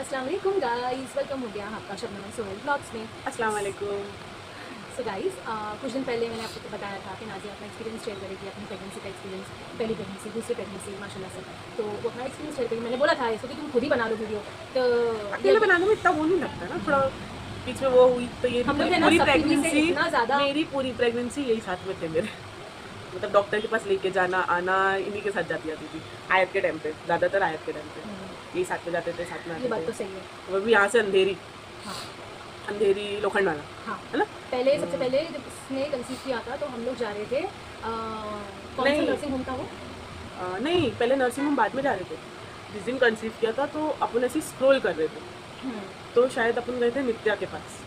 अस्सलाम वालेकुम guys, welcome हो गया आपका शबनम सोहेल ब्लॉग्स में। अस्सलाम वालेकुम। सो गाइस, कुछ दिन पहले मैंने आपको बताया था कि नाज़िया अपना एक्सपीरियंस शेयर करेगी, अपनी प्रेगनेंसी का एक्सपीरियंस, पहली प्रेगनेंसी, दूसरी प्रेगनेंसी, माशाल्लाह से। तो वो अपना एक्सपीरियंस शेयर करेगी। मैंने बोला था इसको कि तुम खुद ही बना लो वीडियो। तो अकेले बनाने में इतना वो नहीं लगता ना, थोड़ा बीच में वो हुई तो ये हम लोग पूरी है ना पूरी सब टीवी से प्रेगनेंसी इतना ज़्यादा मेरी पूरी प्रेगनेंसी यही साथ में थे मेरे। मतलब डॉक्टर के पास लेके जाना आना इन्हीं के साथ जाती थी आयत के टाइम पे, ज़्यादातर आयत के टाइम पे यही साथ में जाते थे, साथ में ये बात आते तो थे। सही है। वो भी यहाँ से अंधेरी हाँ अंधेरी लोखंड वाला हाँ, है ना। पहले सबसे पहले जब उसने कंसीव किया था तो हम लोग जा रहे थे कौन सा नहीं। नर्सिंग होम था वो? नहीं, पहले नर्सिंग होम बाद में जा रहे थे। जिस दिन कंसीव किया था तो अपन ऐसे स्क्रॉल कर रहे थे, हम्म, तो शायद अपन गए थे नित्या के पास,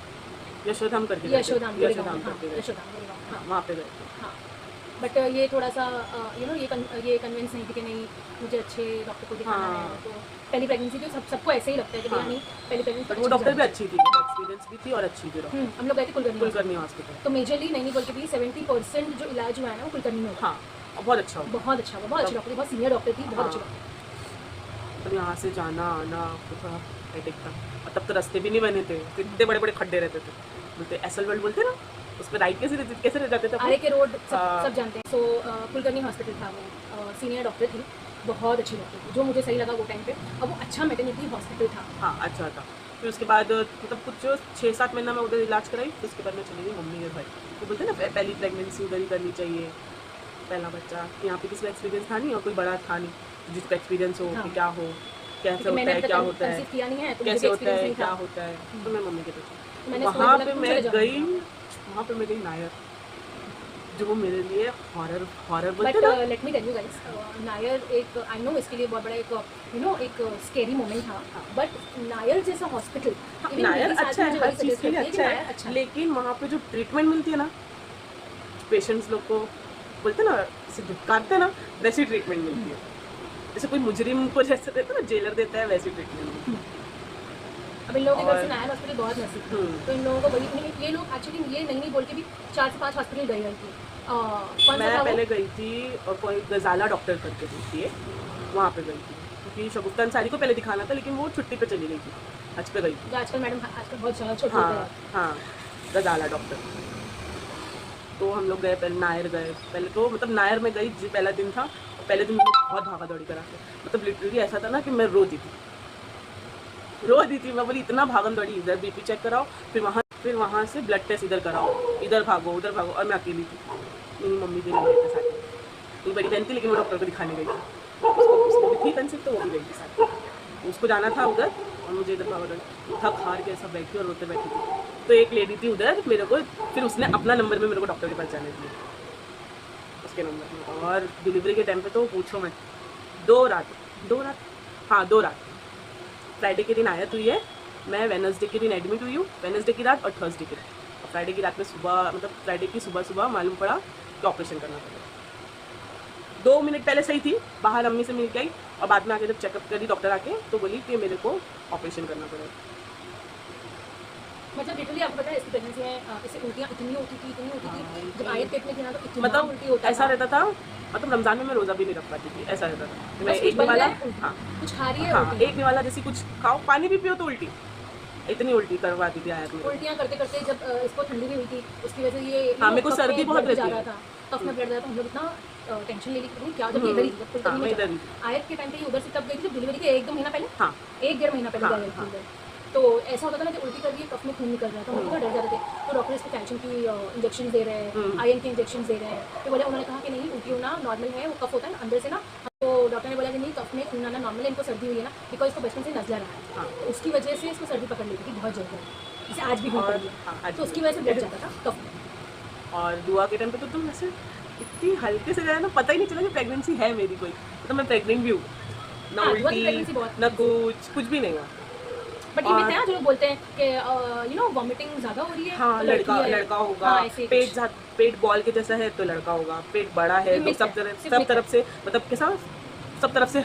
यशोधाम करके गए थे। यशोधाम यशोधाम हाँ, करके गए थे। यशोधाम गुड़गांव, हाँ, वहाँ पे गए थे। हाँ। बट ये थोड़ा सा ये कन्विंस नहीं थी कि नहीं मुझे अच्छे डॉक्टर को दिखाना हाँ। है। तो पहली प्रेगनेंसी तो सबको ऐसे ही लगता है कि भैया हाँ। नहीं, पहली प्रेगनेंसी बट वो डॉक्टर भी अच्छी थी, एक्सपीरियंस भी थी और अच्छी थी डॉक्टर। हम लोग गए थे कुलकर्णी कुलकर्णी हॉस्पिटल। तो मेजरली नहीं बोल के भी 70% जो इलाज हुआ है ना वो कुलकर्णी में हुआ। हाँ, और बहुत अच्छा हुआ। बहुत अच्छा हुआ, बहुत अच्छी डॉक्टर थी, बहुत सीनियर डॉक्टर थी, बहुत अच्छी हाँ। डॉक्टर। मतलब यहाँ से जाना आना तो थोड़ा हेडेक था, और तब तो रास्ते भी नहीं बने थे, तो इतने बड़े बड़े खड्डे रहते थे। बोलते एसल वर्ल्ड बोलते ना, उस पर राइट कैसे रह जाते थे आरे के रोड हाँ। सब जानते हैं। सो कुलकर्णी हॉस्पिटल था वो, सीनियर डॉक्टर थी, बहुत अच्छी डॉक्टर थी, जो मुझे सही लगा वो टाइम पे। अब वो अच्छा मैटरनिटी हॉस्पिटल था। हाँ, अच्छा था। फिर उसके बाद मतलब कुछ 6-7 महीना मैं उधर इलाज कराई, फिर उसके बाद मैं चली गई मम्मी के घर। तो बोलते ना पहली प्रेगनेंसी उधर ही करनी चाहिए, पहला बच्चा। यहाँ पे किसी का एक्सपीरियंस था नहीं और कोई बड़ा था नहीं जिसका एक्सपीरियंस हो हाँ। कि क्या हो, कैसे क्योंकि होता मैंने है, अब क्या तक होता है, कंसीव किया नहीं है तो मुझे कैसे होता एक्सपीरियंस है, नहीं क्या था। होता है। तो मैं मम्मी के पास तो मैंने वहाँ बोला पे तुम मैं चले जाओ गई, मम्मी। वहाँ पे मैं गई नायर, जो मेरे लिए हॉरर हॉरर बट बोलते ना। Let me tell you guys, Nair एक आई नो इसके लिए बहुत बड़ा एक एक स्केरी मोमेंट था। बट नायर जैसा हॉस्पिटल, हाँ, नायर अच्छा है, हर चीज़ के लिए अच्छा है, अच्छा है। लेकिन वहाँ पे जो ट्रीटमेंट मिलती है ना, पेशेंट्स लोग को बोलते ना जैसे धुतकारते हैं ना, वैसी ट्रीटमेंट मिलती है। जैसे कोई मुजरिम को जैसे देता है ना, जेलर देता है, वैसी ट्रीटमेंट। अब इन लोगों के घर से और नायर हॉस्पिटल बहुत नजदीक था, हम्म, तो इन लोगों को ये लोग एक्चुअली ये नहीं बोल के भी 4 से 5 हॉस्पिटल गई हुई थी। कौन सा मैं था पहले वो? गई थी और कोई गजाला डॉक्टर करके थी, वहाँ पे गई थी, क्योंकि शगुफ्ता अंसारी को पहले दिखाना था, लेकिन वो छुट्टी पे चली गई थी, हज पे गई थी। जो आजकल मैडम आजकल बहुत ज़्यादा छोटे होते हाँ हैं। हाँ, गजाला डॉक्टर। तो हम लोग गए, पहले नायर गए। पहले तो मतलब नायर में गई, जो पहला दिन था, और पहले दिन मुझे बहुत भागा दौड़ी करा के, मतलब लिटरली ऐसा था ना कि मैं रो दी थी। मैं बोली इतना भागम दौड़ी, इधर बीपी चेक कराओ, फिर वहाँ से ब्लड टेस्ट इधर कराओ, इधर भागो उधर भागो, और मैं अकेली थी, मेरी मम्मी भी नहीं गई थी साथ में। मेरी बड़ी बहन थी, लेकिन वो डॉक्टर को दिखाने गई थी, उसको भी थी कंसीव, तो वो भी गई थी साथ में। उसको जाना था उधर और मुझे इधर भागा दौड़ी, थक हार के सब बैठी और रोते बैठी थी। तो एक लेडी थी उधर मेरे को, फिर उसने अपना नंबर में मेरे को डॉक्टर के पास जाने दिया, उसके नंबर में। और डिलीवरी के टाइम पे तो पूछो मैं, 2 रात, हाँ 2 रात। फ्राइडे के दिन आयत हुई है, मैं वेडनेसडे के दिन एडमिट हुई हूँ, वेडनेसडे की रात और थर्सडे की रात। और फ्राइडे की रात में सुबह, मतलब फ्राइडे की सुबह मालूम पड़ा कि ऑपरेशन करना पड़ेगा। 2 मिनट पहले सही थी, बाहर अम्मी से मिल गई, और बाद में आके जब चेकअप करी डॉक्टर आके, तो बोली कि मेरे को ऑपरेशन करना पड़ेगा। मतलब लिटरली आपको पता है इसकी प्रेगनेंसी में इससे उल्टियाँ इतनी होती थी, जब आयत पेट में थी ना तो इतना मतलब उल्टी होता ऐसा था। रहता था, मतलब रमज़ान में मैं रोज़ा भी नहीं रख पाती थी, ऐसा रहता था। मैं बस कुछ एक बन निवाला, गया है, उल्टी। हाँ कुछ खा रही है हाँ, उल्टी। एक निवाला जैसी कुछ खाओ, पानी भी पियो तो उल्टी, इतनी उल्टी करवाती थी आयत में। उल्टियाँ करते करते जब इसको ठंडी भी हुई थी, उसकी वजह से ये हाँ, मेरे को कफ में सर्दी बहुत ब्लड जा रहती रहा है। था, कफ में ब्लड जा रहा था। हम लोग इतना टेंशन ले ली कि क्या, जब ये इधर ही थी, जब कुलकर्णी हाँ, में मैं चला। इधर ही। आयत के टाइम पे ये उधर से तब गई थी जब डिलीवरी के 1-2 महीना पहले, हाँ 1-1.5 महीना पहले हाँ, गई थी हाँ। उधर। तो ऐसा होता था ना कि उल्टी कर रही है, कफ में खून निकल रहा था, हम लोग डर जाते थे। तो डॉक्टर इसको कैल्शियम की इंजेक्शन दे रहे हैं, आयरन के इंजेक्शन दे रहे हैं। तो बोले, उन्होंने कहा कि नहीं उल्टी होना नॉर्मल है, वो कफ होता है ना अंदर से ना। तो डॉक्टर ने बोला कि नहीं, कफ में खून आना नॉर्मल है, इनको सर्दी हुई है ना, बिकॉज इसको बचपन से नजला रहा है। हाँ। तो उसकी वजह से इसको सर्दी पकड़ लेती थी बहुत जल्दी, जैसे आज भी हुई और पड़ी हाँ, है। आज तो भी उसकी वजह से ब्लड जाता था कफ में। और दुआ के टाइम पे तो तुम ऐसे इतनी हल्के से जाए ना, पता ही नहीं चला कि प्रेगनेंसी है मेरी कोई, मतलब मैं प्रेग्नेंट भी हूँ ना, हाँ, दुआ की उल्टी प्रेगनेंसी बहुत ना कुछ भी नहीं हुआ। बट ये मिलता है जो लोग बोलते हैं कि वॉमिटिंग ज़्यादा हो रही है हाँ, तो लड़की है। लड़का होगा, हाँ, ऐसे पेट बॉल के जैसा है तो लड़का होगा, पेट बड़ा है ये तो मिथ है, सिर्फ सब मिथ है। तरफ से, मतलब कैसा, सब तरफ से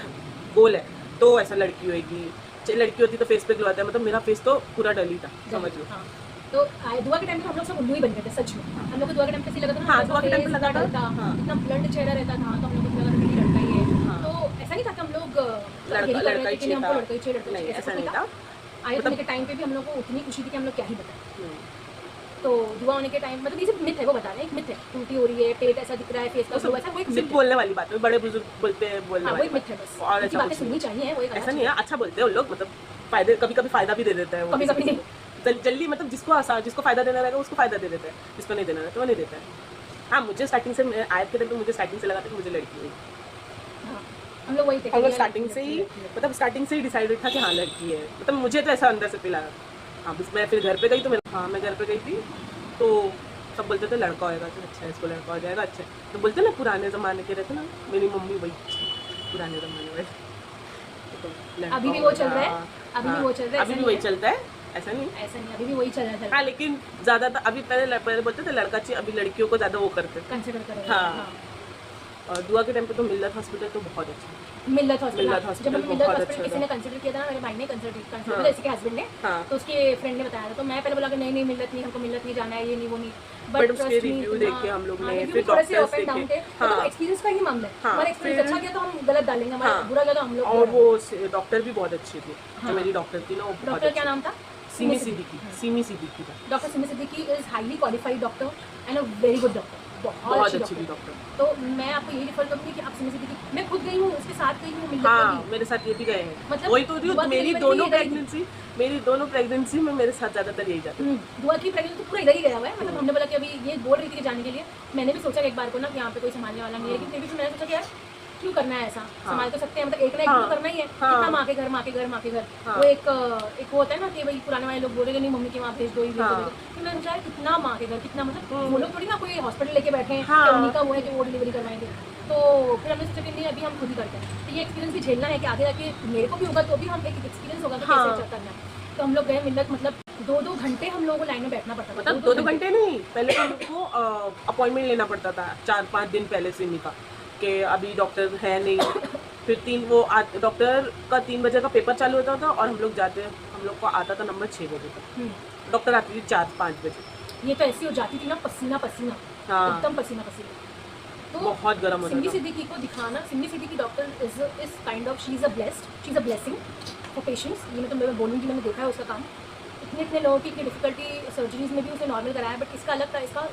गोल है तो ऐसा लड़की होगी। लड़की होती तो फेस पे ग्लो आता है, मतलब मेरा फेस तो पूरा डल ही था, समझ लो। हाँ, तो दुआ के टाइम पे हम लोग सब उल्लू ही बन गए थे सच में। हम लोग को दुआ के टाइम पे ऐसे लगा था ना, हाँ, हमारा दुआ के टाइम पे face लगा था, इतना डल हाँ। इतना ब्लड चेहरा रहता था, तो हम लोग को लगा था कि लड़का ही है। हाँ। तो ऐसा नहीं था कि हम लोग लड़का ही हमको चाहिए लड़का ही चाहिए, नहीं, ऐसा नहीं था। आयत मतलब होने के टाइम पे भी हम लोग को उतनी खुशी थी कि हम लोग क्या ही बताएं। हम्म, तो दुआ होने के टाइम मतलब ये सिर्फ मिथ है, वो बता रहे हैं, एक मिथ है, उल्टी हो रही है, पेट ऐसा दिख रहा है, फेस का ग्लो ऐसा, वो एक सिर्फ मिथ है। बोलने वाली बात है, बड़े बुजुर्ग बोलते हैं, बोलने हाँ, वो वाली एक मिथ बात है बस, और उनकी ऐसा बातें कुछ सुननी नहीं चाहिए, वो एक है। अलग ऐसा चीज़ नहीं है, अच्छा बोलते हैं उन लोग, मतलब फायदे कभी कभी फायदा भी दे देता है वो कभी किसी कभी किसी को। जल्दी मतलब जिसको आसान, जिसको फायदा देना रहेगा उसको फायदा दे देता है, जिसको नहीं देना रहता वो नहीं देता है। हाँ, मुझे स्टार्टिंग से आयत के टाइम पे मुझे स्टार्टिंग से लगा था कि मुझे लड़की हुई, हाँ, हम लोग वही थे हम लोग कि स्टार्टिंग से ही मतलब स्टार्टिंग से ही डिसाइडेड था कि हाँ लड़की है, मतलब मुझे तो ऐसा अंदर से फील आया। हाँ बस मैं फिर घर पे गई तो मैं घर पे गई थी तो सब बोलते थे लड़का होएगा तो अच्छा है, इसको लड़का हो जाएगा, अच्छा है। तो बोलते ना पुराने ज़माने के रहते ना, मेरी मम्मी वही पुराने ज़माने वाले, तो लड़का अभी भी वो चल होगा। रहा है, अभी भी हाँ, वो चल रहा है, अभी ऐसा भी नहीं वही है, चलता है, ऐसा नहीं। ऐसा नहीं, अभी भी वही चल रहा है, हाँ लेकिन ज़्यादातर अभी पहले बोलते थे लड़का चाहिए, अभी लड़कियों को ज़्यादा वो करते थे। कंसिडर करेंगे। हाँ। हाँ, और दुआ के टाइम पे तो मिल्लत हॉस्पिटल तो बहुत अच्छा है। मिल्लत हॉस्पिटल, मिल्लत जब हॉस्पिटल हमें मिल्लत बहुत हॉस्पिटल अच्छा किसी ने था। कंसिडर किया था ना, मेरे भाई ने कंसिडर हाँ। जैसे कि हस्बैंड ने, हाँ तो उसके फ्रेंड ने बताया था, तो मैं पहले बोला कि नहीं नहीं मिल्लत नहीं, हमको मिल्लत नहीं जाना है, ये नहीं वो नहीं, बट उसके रिव्यू देखे हम लोग ने, फिर थोड़े से डॉक्टर्स अप एंड डाउन देखे। थे, तो हाँ एक्सपीरियंस का ही मामला है, हाँ, हमारा एक्सपीरियंस फिर- अच्छा गया तो हम गलत डालेंगे, हमारा हाँ। बुरा गया तो हम लोग और बुरा वो डॉक्टर भी बहुत अच्छी थी, हाँ। जो मेरी डॉक्टर थी ना वो बहुत डॉक्टर क्या अच्छी नाम था? सीमी सिद्दीकी, सीमी सिद्दीकी था। Doctor Simi Siddiqui is highly qualified doctor and a very good doctor, बहुत बहुत अच्छी थी डॉक्टर। डॉक्टर। तो मैं आपको यही रिफर करूँगी कि आप सिमी सिद्दीकी, मैं खुद गई हूँ, उसके साथ गई हूँ, मिल्लत हाँ में भी। मेरे साथ ये भी गए हैं, मतलब वही तो रही दुआ हूँ, की मेरी डिलीवरी दोनों भी इधर ही थी। प्रेगनेंसी में मेरे साथ ज़्यादातर यही जाते थे। दुआ की प्रेगनेंसी तो पूरा इधर ही गया हुआ है, मतलब हमने बोला कि अभी ये बोल रही थी कि जाने के लिए, मैंने भी सोचा कि एक बार को ना कि यहाँ पे कोई संभालने वाला नहीं है, लेकिन फिर भी मैंने सोचा कि यार क्यों करना है ऐसा, संभाल तो सकते हैं, मतलब एक ना एक हाँ। तो करना ही है, हाँ। कितना माँ के घर माँ के घर माँ के घर, हाँ। वो एक वो होता है ना कि भाई पुराने वाले लोग बोलेंगे नहीं मम्मी के वहाँ भेज दो ही भेज हाँ। दो, तो मैंने सोचा यार कितना माँ के घर, कितना मतलब वो लोग थोड़ी ना कोई हॉस्पिटल लेके बैठे हैं हाँ। कि उन्हीं का वो है कि वो डिलीवरी करवाएंगे, तो फिर हमने सोचा कि नहीं अभी हम खुद ही करते हैं, तो ये एक्सपीरियंस भी झेलना है कि आगे जाके मेरे को भी होगा तो भी हम एक एक्सपीरियंस होगा कि हाँ। कैसे करना है। तो हम लोग गए मिल्लत, मतलब 2-2 घंटे हम लोगों को लाइन में बैठना पड़ता था, मतलब 2-2 घंटे नहीं, पहले तो हमको अपॉइंटमेंट लेना पड़ता था 4-5 दिन पहले से का कि अभी डॉक्टर है नहीं। फिर डॉक्टर का 3 बजे का पेपर चालू होता था और हम लोग को आता था नंबर 6 बजे तक, डॉक्टर आती थी 4-5 बजे। ये तो ऐसी हो जाती थी ना, पसीना पसीना, हाँ। एकदम पसीना पसीना। तो बहुत गर्म होता सिमी था। सिद्दीकी को दिखाना, Simi Siddiqui doctor is kind of, she is a blessing for patients, ये मतलब मैं बोलूँगी, मैंने देखा है उसका काम, इतने लोगों की डिफिकल्टी सर्जरीज में भी उसने नॉर्मल कराया, बट इसका अलग था, इसका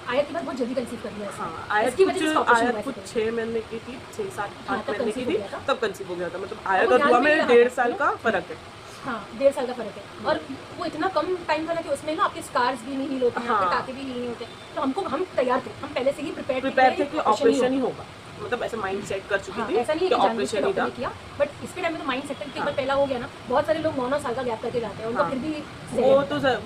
आयत के बाद बहुत जल्दी कंसीव कर लिया हाँ, इसने, इसकी वजह से इसका ऑपरेशन हुआ आयत कुछ है। 6 महीने की थी, 6-7 हाँ, 8 तब महीने की conceive हो थी, गया था। तब कंसीव हो गया था। मतलब आयत वो और ध्यान दुआ में में नहीं रहा 1.5 था, साल का फर्क है। हाँ 1.5 साल का फर्क है, और वो इतना कम टाइम था ना कि उसमें ना आपके स्कार्स भी नहीं हील होते हैं, हाँ। आपके टाके भी हील नहीं होते, तो हम तैयार थे, हम पहले से ही प्रिपेयर थे कि ऑपरेशन ही होगा, मतलब ऐसे माइंड सेट कर चुकी थी ऐसा नहीं कि है कि जानबूझ के ऑपरेशन ही डॉक्टर था। ने किया, बट इसके टाइम में तो माइंड सेट करके एक बार हाँ। पहला हो गया ना, बहुत सारे लोग 9-9 साल का गैप करके जाते हैं, उनको हाँ। फिर भी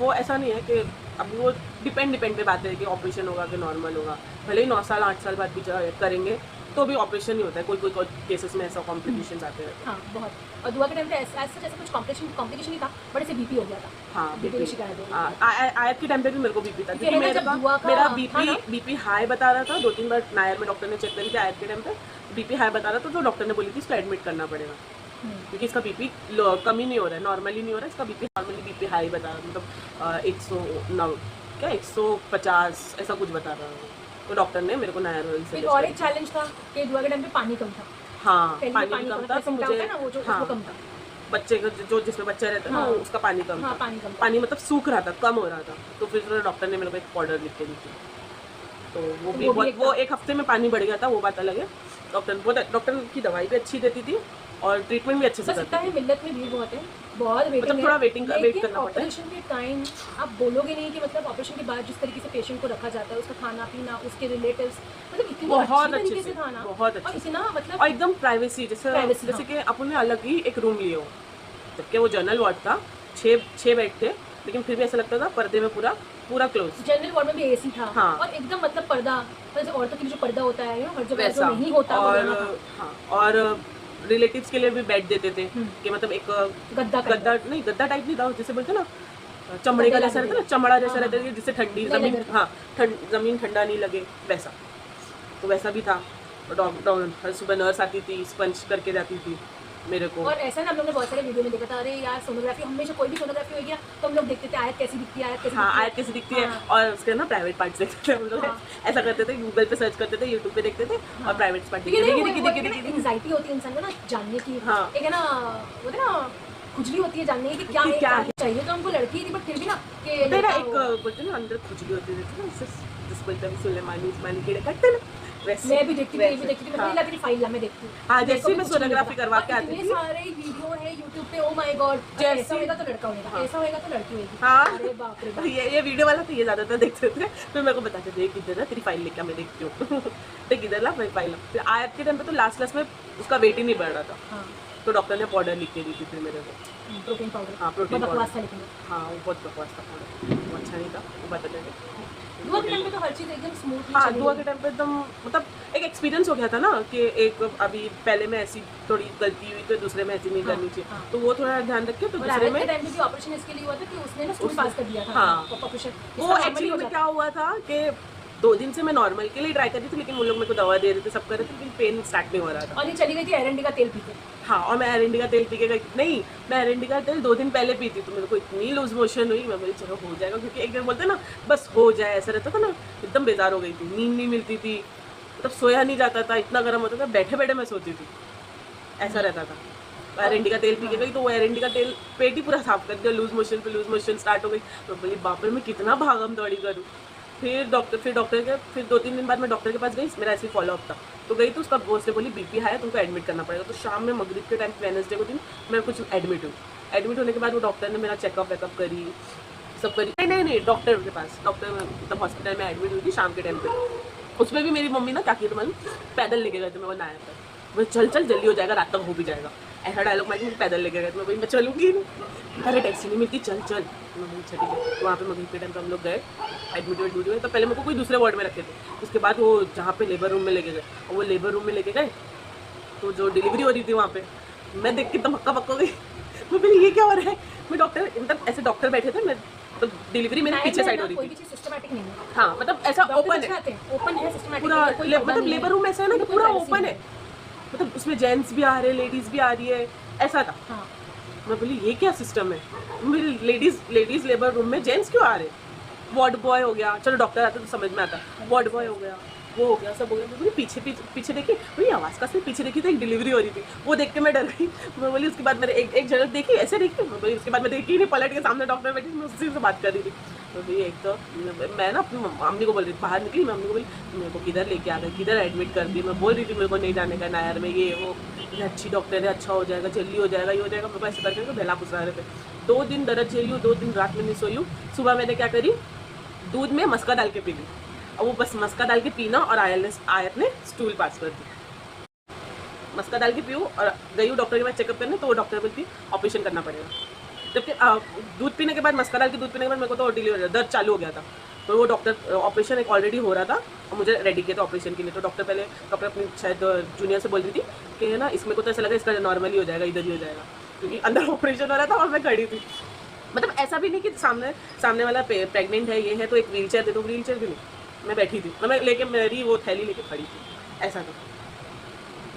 वो ऐसा नहीं है कि अब वो डिपेंड पे बात है कि ऑपरेशन होगा कि नॉर्मल होगा। भले ही 9 साल 8 साल बाद भी करेंगे तो भी ऑपरेशन ही होता है, कोई केसेस में ऐसा कॉम्प्लिकेशंस आते रहते हैं। हाँ बहुत, और दुआ के टाइम पे ऐसा कुछ कॉम्प्लिकेशन नहीं था, बट ऐसे बीपी हो गया था। हाँ बीपी की शिकायत हो गई थी। आयत के टाइम पे भी मेरे को बीपी था, क्योंकि है ना, जब दुआ का मेरा था ना, बीपी हाई बता रहा था। 2-3 बार नायर में डॉक्टर ने चेक करी थी आयत के टाइम पे, बीपी हाई बता रहा था, तो डॉक्टर ने बोली थी इसको एडमिट करना पड़ेगा क्योंकि इसका बीपी कम ही नहीं हो रहा है, नॉर्मली नहीं हो रहा है, इसका नॉर्मली बीपी हाई बता रहा है, मतलब 109 क्या 150 ऐसा कुछ बता रहा है। तो डॉक्टर ने मेरे को नायर ऑयल फिर और एक चैलेंज था कि दुआ के टाइम पे पानी कम था, हाँ पहले पानी कम था, तो होता मुझे है ना वो जो हाँ, उसको कम था, बच्चे का जो जिसमें बच्चा रहता है ना हाँ। उसका पानी कम हाँ था, पानी कम था। पानी मतलब सूख रहा था, कम हो रहा था। तो फिर डॉक्टर ने मेरे को एक पाउडर लिख के दी थी, तो वो 1 हफ्ते में पानी बढ़ गया था, वो बात अलग है। डॉक्टर की दवाई भी अच्छी देती थी और ट्रीटमेंट भी अच्छे से बस इतना करती है, थी। मिल्लत में भीड़ बहुत है, बहुत वेटिंग मतलब है, थोड़ा वेट करना पड़ता है। ऑपरेशन के टाइम आप बोलोगे नहीं कि मतलब ऑपरेशन के बाद जिस तरीके से पेशेंट को रखा जाता है, उसका खाना पीना, उसके रिलेटिव्स, मतलब इतनी बहुत अच्छी अच्छे तरीके से, से था ना, बहुत और अच्छे इतना मतलब और एकदम प्राइवेसी, Privacy, जैसे कि अपने अलग ही एक रूम लिए हो, जबकि वो जनरल वार्ड था, 6 बेड थे, लेकिन फिर भी ऐसा लगता था पर्दे में पूरा क्लोज। जनरल वार्ड में भी एसी था, हाँ। और एकदम मतलब पर्दा, जैसे औरतों के लिए जो पर्दा होता है हर जगह जो वैसा नहीं होता वो और वाला था। हाँ, और रिलेटिव्स के लिए भी बेड देते थे कि मतलब एक गद्दा गद्दा टाइप नहीं था, जैसे बोलते ना चमड़े का जैसा रहता है ना, चमड़ा जैसा रहता है जिससे ठंडी जमीन, हाँ जमीन ठंडा नहीं लगे, वैसा तो वैसा भी था। हर सुबह नर्स आती थी, स्पंज करके जाती थी मेरे को। और ऐसा ना हम लोग ने बहुत सारे वीडियो में देखा था, अरे यार सोनोग्राफी, हमेशा कोई भी सोनोग्राफी हो गया तो हम लोग देखते थे आयत कैसी दिखती है, आयत कैसी हाँ दिखती है। आयत कैसी दिखती है, हाँ। और उसके ना प्राइवेट पार्ट्स देखते थे हम लोग। हाँ। ऐसा करते थे, गूगल पे सर्च करते थे, यूट्यूब पे देखते थे और प्राइवेट पार्ट एंजाइटी होती है इंसान को ना जानने की, हाँ। एक है ना वो ना खुजली होती है जानने की कि क्या है, क्या है। चाहिए तो हमको लड़की थी, बट फिर भी ना कि मेरा लड़का एक हो। बोलते हैं ना अंदर खुजली होती रहती है ना, जिस बोलते हैं सुलेमानी उस्मानी कीड़े काटते हैं ना, वैसे मैं भी देखती थी, ये भी देखती थी, हाँ। मैं तेरी फाइल ला, मैं देखती हूँ। हाँ, मेरे जैसे को भी मैं कुछ नहीं सोनोग्राफी मिलता। करवा के और आती इतने थी। सारे वीडियो है यूट्यूब पे, ओ माय गॉड, जैसे- ऐसा होएगा तो लड़का होएगा, हाँ। ऐसा होएगा तो लड़की होएगी। हाँ। अरे बाप रे बाप। ये वीडियो वाला तो ये ज्यादातर देखते थे, फिर मेरे को बताते थे किधर है तेरी फाइल लेके आ, मैं देखती हूँ। तो किधर ला मेरी फाइल ला। फिर आयत के टाइम पे तो लास्ट में उसका वेट ही नहीं बढ़ रहा था, हाँ, तो डॉक्टर ने पाउडर लिख के दी थी फिर मेरे को। Protein powder. हाँ, प्रोटीन बहुत बकवास था पाउडर। लेकिन। हाँ, वो बहुत बकवास था पाउडर, वो अच्छा नहीं था, वो बताते थे। दुआ के टाइम पे तो हर चीज एकदम स्मूथली हाँ, चली दुआ गई। के टाइम पे एकदम मतलब एक एक्सपीरियंस हो गया था ना कि एक अभी पहले में ऐसी थोड़ी गलती हुई तो दूसरे में ऐसी नहीं हाँ, करनी चाहिए, हाँ। तो वो थोड़ा ध्यान रखे तो और दूसरे आयत में के टाइम पे भी ऑपरेशन इसके लिए हुआ था कि उसने ना स्कूल उसने- पास कर दिया था। हाँ। ऑपरेशन वो एक्चुअली में क्या हुआ था कि 2 दिन से मैं नॉर्मल के लिए ट्राई कर रही थी, लेकिन वो लोग मेरे को दवा दे रहे थे, सब कर रहे थे, लेकिन पेन स्टार्ट नहीं हो रहा था। और ये चली गई थी एरंडी का तेल पी के। हाँ, और मैं एरंडी का तेल पी के गई नहीं, मैं एरंडी का तेल 2 दिन पहले पी थी, तो मेरे को इतनी लूज मोशन हुई, मैं बोली चलो हो जाएगा, क्योंकि एक दिन बोलते हैं ना बस हो जाए, ऐसा रहता था ना, एकदम बेजार हो गई थी, नींद नहीं मिलती थी, मतलब सोया नहीं जाता था, इतना गर्म होता था, बैठे बैठे मैं सोती थी, ऐसा रहता था। एरंडी का तेल पी के गई तो वो एरंडी का तेल पेट ही पूरा साफ कर दिया, लूज मोशन पे लूज मोशन स्टार्ट हो गई, तो बोली बाप रे मैं कितना भागम दौड़ी करूँ। फिर डॉक्टर के फिर 2-3 दिन बाद मैं डॉक्टर के पास गई, मेरा ऐसे फॉलोअप था, तो गई तो उसका बोस ने बोली बीपी हाई है, तुमको एडमिट करना पड़ेगा। तो शाम में मगरिब के टाइम वेडनेसडे को दिन मैं कुछ एडमिट हूँ। एडमिट होने के बाद वो डॉक्टर ने मेरा चेकअप वेकअप करी, सब करी। नहीं, डॉक्टर के पास, डॉक्टर मतलब हॉस्पिटल में एडमिट हुई थी शाम के टाइम पे। उसमें भी मेरी मम्मी ना क्या की, तो मैंने पैदल लेके गए थे मेरे को नायर पर, मैं चल जल्दी हो जाएगा, रात तक हो भी जाएगा, ऐसा डायलॉग मार के मुझे पैदल लेके गए थे। मैं भाई मैं चलूँगी नहीं, अरे टैक्सी नहीं मिलती, चल मैं बोली अच्छा ठीक है। तो वहाँ पे मगरिब के टाइम पे हम लोग गए, एडमिट हुए, तो पहले मेरे को कोई दूसरे वार्ड में रखे थे, उसके बाद वो जहाँ पे लेबर रूम में लेके गए, और वो लेबर रूम में लेके गए तो जो डिलीवरी हो रही थी वहाँ पे, मैं देख के एकदम हक्का बक्का गई, मैं बोली ये क्या हो रहा है। मैं डॉक्टर मतलब ऐसे डॉक्टर बैठे थे, मैं तो डिलीवरी मेरे पीछे साइड हो रही कोई थी। भी चीज सिस्टमेटिक नहीं है। हाँ, मतलब ऐसा ओपन है ओपन है, सिस्टमेटिक पूरा, मतलब लेबर रूम ऐसा है ना कि पूरा ओपन है, मतलब उसमें जेंट्स भी आ रहे हैं, लेडीज भी आ रही है, ऐसा था। हाँ, मैं बोली ये क्या सिस्टम है, मेरी लेडीज लेबर रूम में जेंट्स क्यों आ रहे हैं। वार्ड बॉय हो गया, चलो डॉक्टर आता तो समझ में आता, वार्ड बॉय हो गया, वो हो गया, सब हो गया। मैं बोली पीछे देखी, बोली आवाज़ का सिर्फ पीछे देखी तो एक डिलीवरी हो रही थी, वो देख के मैं डर गई। मैं बोली उसके बाद मैंने एक झलक देखी, ऐसे देखी, मैं बोली उसके बाद मैं देखी नहीं, पलट के सामने डॉक्टर बैठी, मैं उसी से बात कर रही थी। तो भाई एक तो मैं ना अपनी मम्मी को बोल रही थी, बाहर निकली, मैं मम्मी को बोली मेरे को किधर लेके आ गए, किधर एडमिट कर दी। मैं बोल रही थी मेरे को नहीं जाने का नायर में, ये वो, अच्छी डॉक्टर है, अच्छा हो जाएगा, जल्दी हो जाएगा, ये हो जाएगा। मेरे को ऐसे करके बेला पुसरा रहे थे। 2 दिन दर्द झेली हूँ, 2 दिन रात में नहीं सोई हूँ। सुबह मैंने क्या करी, दूध में मस्का डाल के पी ली, और वो बस मस्का डाल के पीना, और आयत ने स्टूल पास कर दी। मस्का डाल के पीऊँ और गई हूँ डॉक्टर के पास चेकअप करने, तो वो डॉक्टर बोलती ऑपरेशन करना पड़ेगा। जबकि दूध पीने के बाद, मस्का डाल के दूध पीने के बाद मेरे को तो डिलीवरी दर्द चालू हो गया था, तो वो डॉक्टर ऑपरेशन एक ऑलरेडी हो रहा था और मुझे रेडी किया था ऑपरेशन के लिए। तो डॉक्टर अपनी शायद जूनियर से बोल रही थी कि ना इसमें को तो ऐसा लगा इसका नॉर्मली हो जाएगा, इधर ही हो जाएगा, क्योंकि अंदर ऑपरेशन हो रहा था और मैं खड़ी थी। मतलब ऐसा भी नहीं कि सामने वाला प्रेग्नेंट है, ये है तो एक व्हील चेयर दे दो, व्हील चेयर भी नहीं, मैं बैठी थी, मैं लेके मेरी वो थैली लेके खड़ी थी, ऐसा था।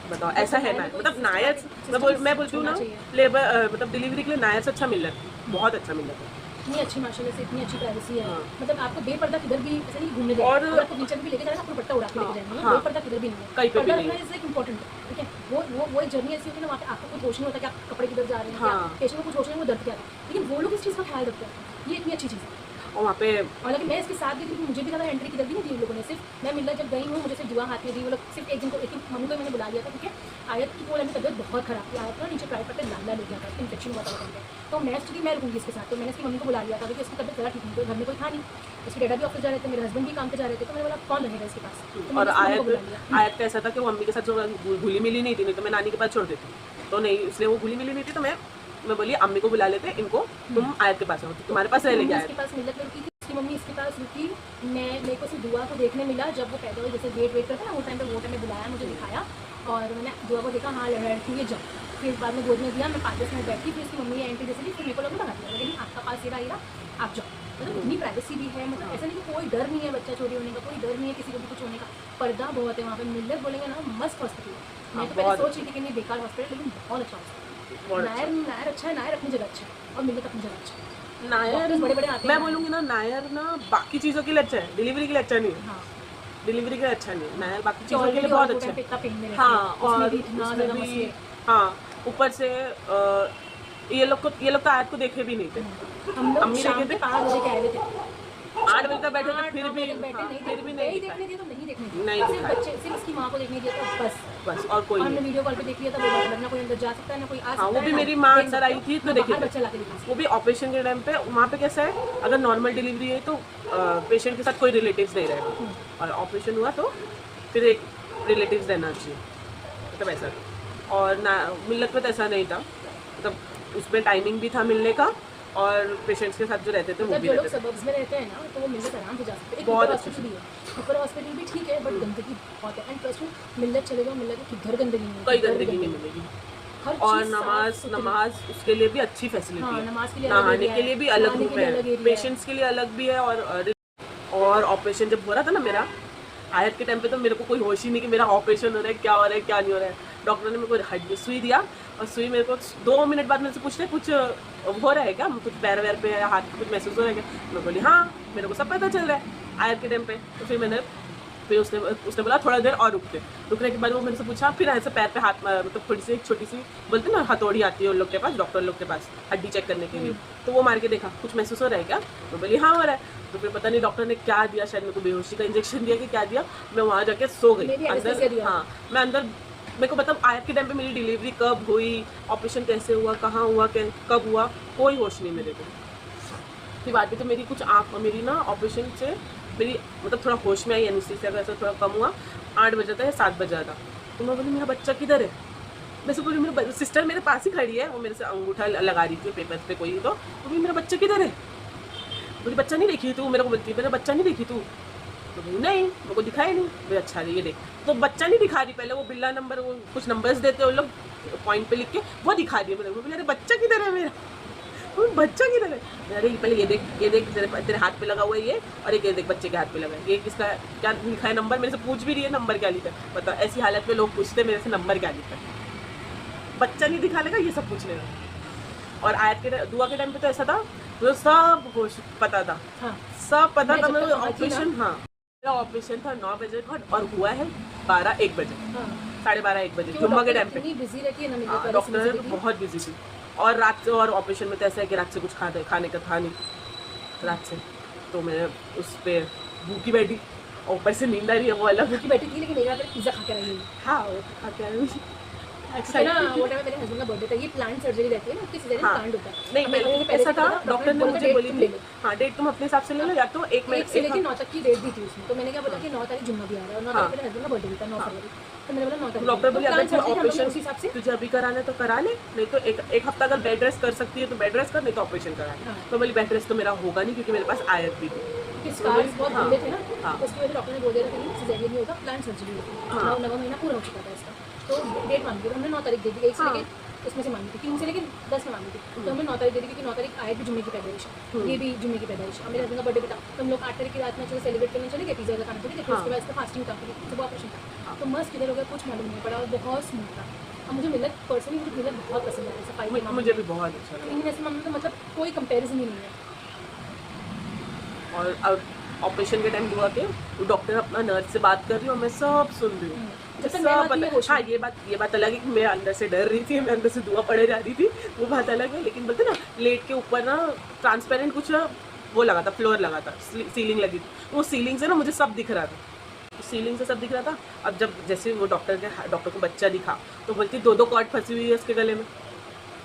बताओ ऐसा है ना, मतलब नायर मैं बोलती हूँ ना, लेबर मतलब डिलीवरी के लिए नायर से अच्छा मिल रहा है, बहुत अच्छा मिल रहा है। इतनी अच्छी माशाल्लाह से, इतनी अच्छी प्राइवेसी है। हाँ। मतलब आपको बेपर्दा किधर भी ऐसे नहीं घूमने देगा, और अगर आपको व्हीलचेयर भी लेके जाना आपको दुपट्टा उड़ा के लेके जाएंगे, हाँ। बेपर्दा किधर भी नहीं है। कहीं पे भी नहीं है। इज लाइक इंपॉर्टेंट, ठीक है। वो एक जर्नी ऐसी होती है ना, वहाँ पे आपको कुछ होश नहीं होता कि आप कपड़े किधर जा रहे हैं, हाँ। पेशेंट को कुछ होश नहीं, वो दर्द क्या है, लेकिन वो लोग इस चीज़ का ख्याल रखते हैं। ये इतनी अच्छी चीज़ है। और वहाँ पे हालांकि मैं इसके साथ गई थी, मुझे भी ज़्यादा एंट्री किधर भी नहीं दी उन लोगों ने। सिर्फ मैं मिलने जब गई हूँ, मुझे सिर्फ दुआ हाथ में दी वो लोग, सिर्फ एक दिन को, एक मम्मी को मैंने बुला लिया था, ठीक है। आयत की बोला, तबियत बहुत खराब थी, आयत ना नीचे प्राइवेट पे लाला ले गया था, इन्फेक्शन हुआ था वहाँ पे, तो मैं रुकूंगी इसके साथ, तो मैंने इसकी मम्मी को बुला लिया था, क्योंकि उसकी तबियत ज़्यादा ठीक नहीं थी, घर में कोई था नहीं, उसके डैडा भी ऑफिस जा रहे थे, मेरे हस्बैंड भी काम पे जा रहे थे, तो मैंने बोला कौन रहेगा इसके पास, तो मैंने और इसकी मम्मी को बुला लिया। आयत का ऐसा था कि वो मम्मी के साथ जो घुली मिली नहीं थी, नहीं तो मैं नानी के पास छोड़ देती, तो नहीं, इसलिए वो घुली मिली नहीं थी, तो मैं बोली अम्मी को बुला लेते, इनको तुम आयत के पास आओ, तो तुम्हारे पास रह लेके इसके पास मिलत में रुकी थी, उसकी मम्मी इसके पास रुकी। मेरे को सिर्फ दुआ को देखने मिला, जब वो पैदा हुई, जैसे वेट करते हैं ना, वो टाइम में बुलाया, मुझे दिखाया, और मैंने दुआ को देखा, हाँ लड़की है, जब फिर बाद में गोद में दिया, मैं 5-10 मिनट बैठी, फिर इसकी मम्मी एंट्री जैसे फिर मेरे को लगा दिया, लेकिन आपका पास ये रहा, आप जाओ। मतलब इतनी प्राइवेसी भी है, मतलब ऐसा नहीं कि कोई डर नहीं है बच्चा चोरी होने का, कोई डर नहीं है किसी को भी कुछ होने का, पर्दा बहुत है वहाँ पे। मिलत बोलेंगे ना, मस्त हॉस्पिटल है। मैं तो पहले सोच रही थी कि नहीं बेकार हॉस्पिटल, लेकिन बहुत अच्छा हॉस्पिटल। नायर अच्छा है, नायर अपनी जगह अच्छा है, और मिलत अपनी जगह अच्छा है। नायर बड़े आते मैं हैं। बोलूँगी ना, नायर ना बाकी चीज़ों के लिए अच्छा है, डिलीवरी के लिए अच्छा नहीं है। हाँ, डिलीवरी के लिए अच्छा नहीं है नायर, बाकी चीज़ों के लिए बहुत अच्छा है। हाँ, और उसमें भी हाँ, ऊपर से ये लोग तो आयत को देखे भी नहीं थे। हम लोग अम्मी शाम देखे के थे 5 बजे के आए हुए थे, 8 बजे तक बैठे थे, फिर भी बैठे हाँ, नहीं फिर भी नहीं नहीं दिखा। देखने दिया तो नहीं देखने दिया, नहीं सिर्फ दिखाया। बच्चे, सिर्फ इसकी माँ को देखने दिया था बस। बस और कोई और हमने नहीं। वीडियो कॉल पे देख लिया था, वो मतलब ना कोई अंदर जा सकता है ना कोई आ सकता हाँ, है। वो भी ना मेरी माँ देख अंदर सकते आई थी तो ना देखी बाहर थी। बच्चा लाके दिखा सकता वो भी ऑपरेशन के टाइम पे वहाँ पे कैसा है, अगर नॉर्मल डिलीवरी है तो पेशेंट के साथ कोई रिलेटिव्स नहीं रहेगा, और ऑपरेशन हुआ तो फिर एक रिलेटिव्स रहना चाहिए, मतलब ऐसा। और ना मिल्लत में तो ऐसा नहीं था, मतलब उसमें टाइमिंग भी था मिलने का, और पेशेंट्स के साथ जो रहते थे वो मतलब भी जो लोग रहते थे। सबब्स में रहते हैं ना तो वो मिलत आराम से जा सकते हैं। एक बहुत ऊपर अच्छे हॉस्पिटल भी है, ऊपर हॉस्पिटल भी ठीक है, बट गंदगी बहुत है। एंड प्लस मिलत चले जाओ, मिलत की घर गंदगी नहीं है, कोई घर गंदगी नहीं मिलेगी। हर और चीज़ साफ-सुथरी। नमाज उसके लिए भी अच्छी फैसिलिटी हाँ, है। नमाज के लिए अलग नहाने एरिया के है, लिए भी अलग नहाने रूम के लिए है, अलग एरिया है। पेशेंट्स के लिए अलग भी है। और ऑपरेशन जब हो रहा था ना मेरा, आयत के टाइम पे तो मेरे को कोई होश ही नहीं कि मेरा ऑपरेशन हो रहा है, क्या हो रहा है क्या नहीं हो रहा है। डॉक्टर ने मेरे को हड्डी सुई दिया, और सुई मेरे को 2 मिनट बाद मेरे से पूछते कुछ हो रहा है क्या, कुछ पैर वैर पे या हाथ पे कुछ महसूस हो रहा है क्या। मैं बोली हाँ, मेरे को सब पता चल रहा है आयत के टाइम पे। तो फिर उसने बोला थोड़ा देर और रुकने के बाद वो मेरे से पूछा, फिर ऐसे पैर पे हाथ मतलब थोड़ी सी एक छोटी सी बोलते ना हथौड़ी आती है उन लोग के पास, डॉक्टर लोग के पास हड्डी चेक करने के लिए, तो वो मार के देखा कुछ महसूस हो रहा है क्या। मैं बोली हाँ हो रहा है। तो फिर पता नहीं डॉक्टर ने क्या दिया, शायद मेरे को बेहोशी का इंजेक्शन दिया कि क्या दिया, मैं वहाँ जाके सो गई Maybe anesthesia अंदर। दिया। हाँ, मैं अंदर, मेरे को मतलब आयत के टाइम पे मेरी डिलीवरी कब हुई, ऑपरेशन कैसे हुआ, कहाँ हुआ, कब हुआ, कोई होश नहीं मेरे को। फिर बाद में तो मेरी कुछ आँख, मेरी ना ऑपरेशन से मेरी मतलब थोड़ा होश में आई, एनेस्थीसिया का ऐसा थोड़ा कम हुआ। 8 बजे था या 7 बजे था, तो मैं बोली मेरा बच्चा किधर है। मैं से बोली मेरा सिस्टर मेरे पास ही खड़ी है, वो मेरे से अंगूठा लगा रही थी पेपर पे कोई, तो बोली मेरा बच्चा किधर है। बोली बच्चा नहीं देखी तू, मेरे को बोलती है मेरा बच्चा नहीं देखी तू। तो बोली नहीं, मेरे को दिखाई नहीं। बोली अच्छा ये देख, तो बच्चा नहीं दिखा रही, पहले वो बिल्ला नंबर, वो कुछ नंबर्स देते हैं वो लोग पॉइंट पे लिख के, वो दिखा रही है मेरे को। बोले अरे बच्चा किधर है मेरा, बच्चा किधर है। अरे पहले ये देख तेरे हाथ पे लगा हुआ है ये, और एक ये देख बच्चे के हाथ पे लगा है, ये किसका क्या लिखा है नंबर, मेरे से पूछ भी रही है नंबर क्या लिखा है। पता ऐसी हालत में लोग पूछते मेरे से नंबर क्या लिखा है, बच्चा नहीं दिखा लेगा ये सब पूछ लेगा। और आयत के दुआ के टाइम पे तो ऐसा था, मुझे सब कुछ पता था, हाँ, सब पता मैं था। जब मेरा तक वहाँ थी ऑपरेशन, हाँ मेरा ऑपरेशन था 9 बजे का, और हुआ है 12-1 बजे, हाँ। 12:30-1 बजे क्योंकि वो जुम्मा के डॉक्टर टाइम पे। इतनी बिजी रहती है ना, मेरे हाँ, को डॉक्टर basically। बहुत बिजी थी, और रात से, और ऑपरेशन में तो ऐसा है कि रात से कुछ खाने का था नहीं रात से, तो मैं उस पर भूखी बैठी, और ऊपर से नींद आ रही है वो अलग। भूखी बैठी थी, लेकिन एक रात पिज्जा खा के आई हुई। हाँ वो खा के आई हुई। है ना, वो टाइम मेरे हस्बैंड का बर्थडे था, ये प्लांट सर्जरी रहती है ना, उसकी सीजन हाँ। प्लांट होता है। नहीं अब पहले मैंने ऐसा था, क्या करा, डॉक्टर ने बोला मुझे डेट बोली तुम थी ले लो। हाँ डेट तुम अपने हिसाब से ले लो, या तो एक एक से लेके 9 तक की डेट दी थी उसमें, तो मैंने क्या बोला कि 9 तारीख जुम्मा भी आ रहा है, और 9 तारीख मेरे हस्बैंड का बर्थडे भी था, 9 फरवरी। तो मैंने बोला 9 तारीख, डॉक्टर बोली अगर तुझे ऑपरेशन उसी हिसाब से। तुझे अभी कराना है तो करा ले, नहीं तो एक हफ्ता अगर बेड रेस्ट कर सकती है तो बेड रेस्ट कर, नहीं तो ऑपरेशन करा ले। हाँ। तो बोली बेड रेस्ट तो मेरा होगा नहीं, क्योंकि मेरे पास आयत भी थी। क्योंकि स्कार्स बहुत हाँ। लंबे थे ना, हाँ। तो उसकी वजह से डॉक्टर ने बोल दिया था कि सिजेरियन नहीं होगा, प्लांट सर्जरी होगी। हाँ। 9 महीना पूरा हो चुका था इसका, तो डेट मांगी थी हमने, 9 तारीख दे दी, 1 से हाँ। लेके उसमें से मांगी थी, 3 से लेके 10 में मांगी थी, तो हमने 9 तारीख दे दी, क्योंकि 9 तारीख आयत भी जुम्मे की पैदाइश है, ये भी जुम्मे की पैदाइश है, मेरे हस्बैंड का बर्थडे भी था, तो हम लोग 8 तारीख की रात में चलो सेलिब्रेट करने चले गए, पिज़्ज़ा का खाना चले गए, फिर उसके बाद इसका फास्टिंग था, फिर सुबह ऑपरेशन था, तो मस्त किधर हो गया कुछ मालूम नहीं पड़ा, और बहुत स्मूथ था। अब मुझे मिलत पर्सनली, मुझे मिलत बहुत पसंद है, सफाई के मामले मुझे भी बहुत अच्छा लगा। में, ऐसे मामले में तो मतलब कोई कंपेरिजन ही नहीं है। और अब ऑपरेशन के टाइम हुआ कि डॉक्टर अपना नर्स से बात कर रही हूँ, मैं सब सुन रही हूँ, जब तक सब मैं वहाँ थी, पता। मैं होश हाँ में। ये बात अलग है कि मैं अंदर से डर रही थी, मैं अंदर से दुआ पड़े जा रही थी, वो बात अलग है। लेकिन बोलते ना प्लेट के ऊपर ना ट्रांसपेरेंट कुछ वो लगा था, फ्लोर लगा था, सीलिंग लगी थी, वो सीलिंग से ना मुझे सब दिख रहा था, सीलिंग से सब दिख रहा था। अब जब जैसे वो डॉक्टर को बच्चा दिखा, तो बोलती 2-2 कॉर्ड फंसी हुई है उसके गले में।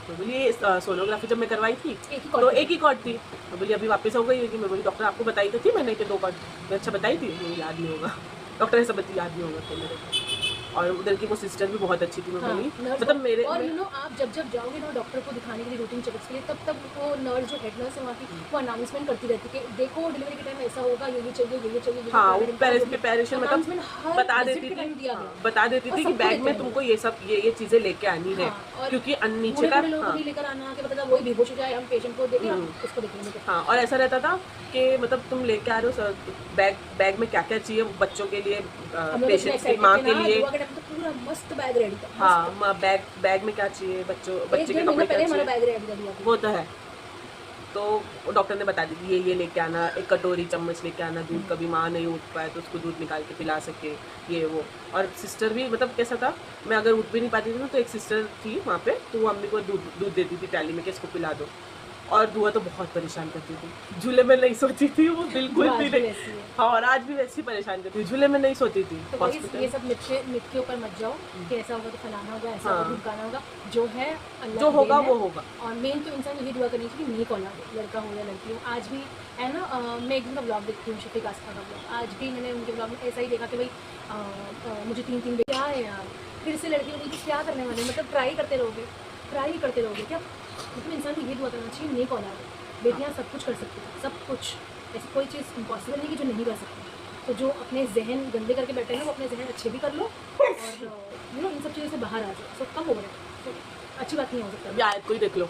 तो बोली ये सोनोग्राफी जब मैं करवाई थी तो एक ही कॉर्ड थी। तो बोली अभी वापस हो गई है कि, मैं बोली डॉक्टर आपको बताई तो थी मैंने कि 2 कॉर्ड। मैं अच्छा बताई थी, मुझे याद नहीं होगा, डॉक्टर ऐसा बता याद नहीं होगा तो मेरे को। और उधर की वो सिस्टर भी बहुत अच्छी थी, मैं बोली मतलब मेरे और यू नो आप जब जाओगे ना डॉक्टर को दिखाने के लिए रूटीन चेकअप्स के लिए, तब वो नर्स जो हेड नर्स है वहाँ की, वो अनाउंसमेंट करती रहती है कि देखो डिलीवरी के टाइम ऐसा होगा, ये चाहिए। हाँ वो प्रिपरेशन मतलब बता देती थी, बता देती थी कि बैग में तुमको ये सब ये चीज़ें लेके आनी है, क्योंकि नीचे का लोगों को लेकर आना कि पता वही बेहोश हो जाए, हम पेशेंट को देखें उसको देखेंगे। हाँ, और ऐसा रहता था कि मतलब तुम लेके आ रहे हो बैग में क्या क्या चाहिए बच्चों के लिए, पेशेंट्स की माँ के लिए, पूरा मस्त बैग रेडी था। हाँ बैग में क्या चाहिए बच्चे के कपड़े क्या चाहिए, हमारा बैग रेडी कर दिया। वो तो है। तो डॉक्टर ने बता दी कि ये लेके आना, एक कटोरी चम्मच लेके आना दूध, कभी माँ नहीं उठ पाए तो उसको दूध निकाल के पिला सके, ये वो। और सिस्टर भी मतलब कैसा था, मैं अगर उठ भी नहीं पाती थी ना तो एक सिस्टर थी वहाँ पे, तो वो अम्मी को दूध देती थी प्याली में कि इसको पिला दो। और दुआ तो बहुत परेशान करती थी, झूले में नहीं सोती थी वो बिल्कुल भी नहीं। हाँ, और आज भी वैसे ही परेशान करती थी, झूले में नहीं सोती थी। तो ये सब मिथ के ऊपर मत जाओ कि ऐसा होगा तो फलाना होगा, ऐसा होगा धमकाना होगा। जो है अल्लाह जो होगा वो होगा। और मेन तो इंसान यही दुआ करनी चाहिए कि नेक औलाद हो, लड़का हो या लड़की हो। आज भी है ना, मैं एक दिन का ब्लॉग देखती हूँ, शफीक आस्था का ब्लॉग। आज भी मैंने उनके ब्लॉग में ऐसा ही देखा कि भाई मुझे 3 बेटे क्या है यार, फिर से लड़की होगी तो क्या करने वाले, मतलब ट्राई करते रहोगे क्या। मतलब इंसान को ये दुआ करना चाहिए नेक औलाद हो। बेटियाँ सब कुछ कर सकती हैं, सब कुछ, ऐसी कोई चीज़ इम्पॉसिबल नहीं कि जो नहीं कर सकती। तो जो अपने जहन गंदे करके बैठे हैं वो अपने जहन अच्छे भी कर लो और इन सब चीज़ों से बाहर आ जाओ। सब कम हो रहा है तो अच्छी बात नहीं हो सकता। अभी आयत को ही देख लो,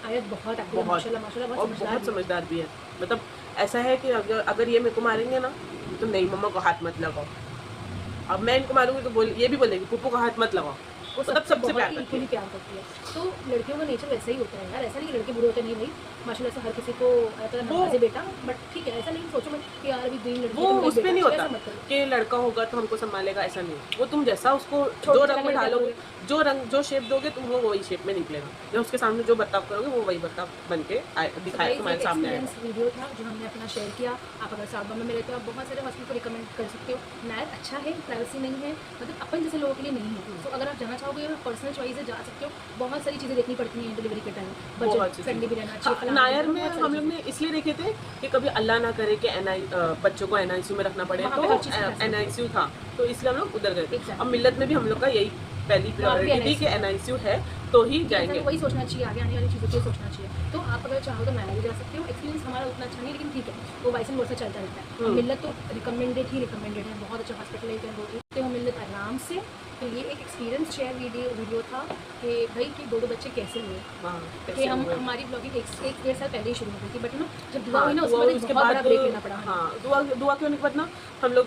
आयत बहुत माशाल्लाह बहुत समझदार भी है। मतलब ऐसा है कि अगर ये मेरे को मारेंगे ना तो नहीं मम्मा को हाथ मत लगाओ, अब मैं इनको मारूंगी तो ये भी बोलेगी पुप्पू को हाथ मत लगाओ। वो सबसे प्यार करती है। तो लड़कियों का नेचर वैसा ही होता है यार, ऐसा नहीं कि लड़के बुरे होते नहीं भाई, माशाल्लाह से हर किसी को नवाजे बेटा, बट ठीक है, ऐसा नहीं सोचो मत कि यार अभी 3 लड़के वो उस पे नहीं होता कि लड़का होगा तो हमको संभालेगा, ऐसा नहीं। वो तुम जैसा उसको जो रंग में डालोगे, जो शेप दोगे तुम वो वही शेप में निकलेगा, या उसके सामने जो बर्ताव करोगे वो वही बर्ताव बन के दिखाए तुम्हारे सामने आएगा। वीडियो था जो हमने अपना शेयर किया। आप अगर साउथ बॉम्बे में रहते हो आप बहुत सारे हॉस्पिटल को रिकमेंड कर सकते हो। नायत अच्छा है, प्राइवेसी नहीं है, मतलब अपन जैसे लोगों के लिए नहीं है। तो अगर आप जाना चाहोगे पर्सनल चॉइस है, जा सकते हो। बहुत सारी चीज़ें देखनी पड़ती हैं डिलीवरी के टाइम, बजट फ्रेंडली भी रहना चाहिए। नायर में हम लोग ने इसलिए देखे थे कि कभी अल्लाह ना करे कि बच्चों को NICU में रखना पड़े, तो NICU था तो इसलिए हम लोग उधर गए थे। अब मिल्लत में भी हम लोग का यही पहली प्रायोरिटी थी कि NICU है तो ही जाएंगे। वही सोचना चाहिए, आगे आने वाली चीज़ों को सोचना चाहिए। तो आप अगर चाहो तो नायर भी जा सकते हो। एक्सपीरियंस हमारा उतना अच्छा नहीं, लेकिन ठीक है, वो वाइस एंड वर्सा चलता रहता है। मिल्लत तो रिकमेंडेड है, बहुत अच्छा हॉस्पिटल है, बोलते हो मिल्लत आराम से। तो ये एक एक्सपीरियंस शेयर वीडियो था कि भाई कि 2 बच्चे कैसे हुए, कि हमारी ब्लॉगिंग 1-1.5 साल पहले ही शुरू हो गई थी, बट जब दुआ हुई ना उसके बाद बड़ा ब्रेक लेना पड़ा। हाँ, दुआ के होने के बाद ना हम लोग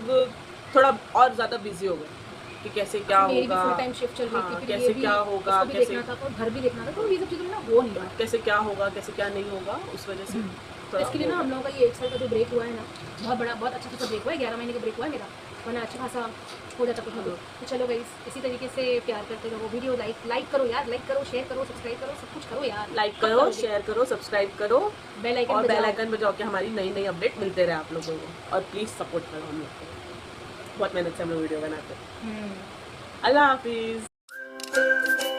थोड़ा और ज़्यादा बिजी हो गए कि कैसे क्या होगा, फुल टाइम शिफ्ट चल रही थी, फिर कैसे क्या होगा, कैसे देखना था और घर भी देखना था, तो ये सब चीज़ें ना हो नहीं रहा, कैसे क्या होगा कैसे क्या नहीं होगा, उस वजह से तो इसके लिए ना हम लोगों का ये 1 साल का जो ब्रेक हुआ है ना, बहुत अच्छा खासा ब्रेक हुआ है। 11 महीने का ब्रेक हुआ है मेरा, वरना अच्छा खासा हो जाता कुछ ना कुछ। तो चलो गाइस, इसी तरीके से प्यार करते रहो। वीडियो लाइक करो यार, लाइक करो, शेयर करो, सब्सक्राइब करो, सब कुछ करो यार। लाइक करो, शेयर करो, सब्सक्राइब करो, बेल आइकन बजाओ कि हमारी नई अपडेट मिलते रहे आप लोगों को। और प्लीज़ सपोर्ट करो हम लोग को, बहुत मेहनत से हम लोग वीडियो बनाते हैं। अल्लाह हाफिज़।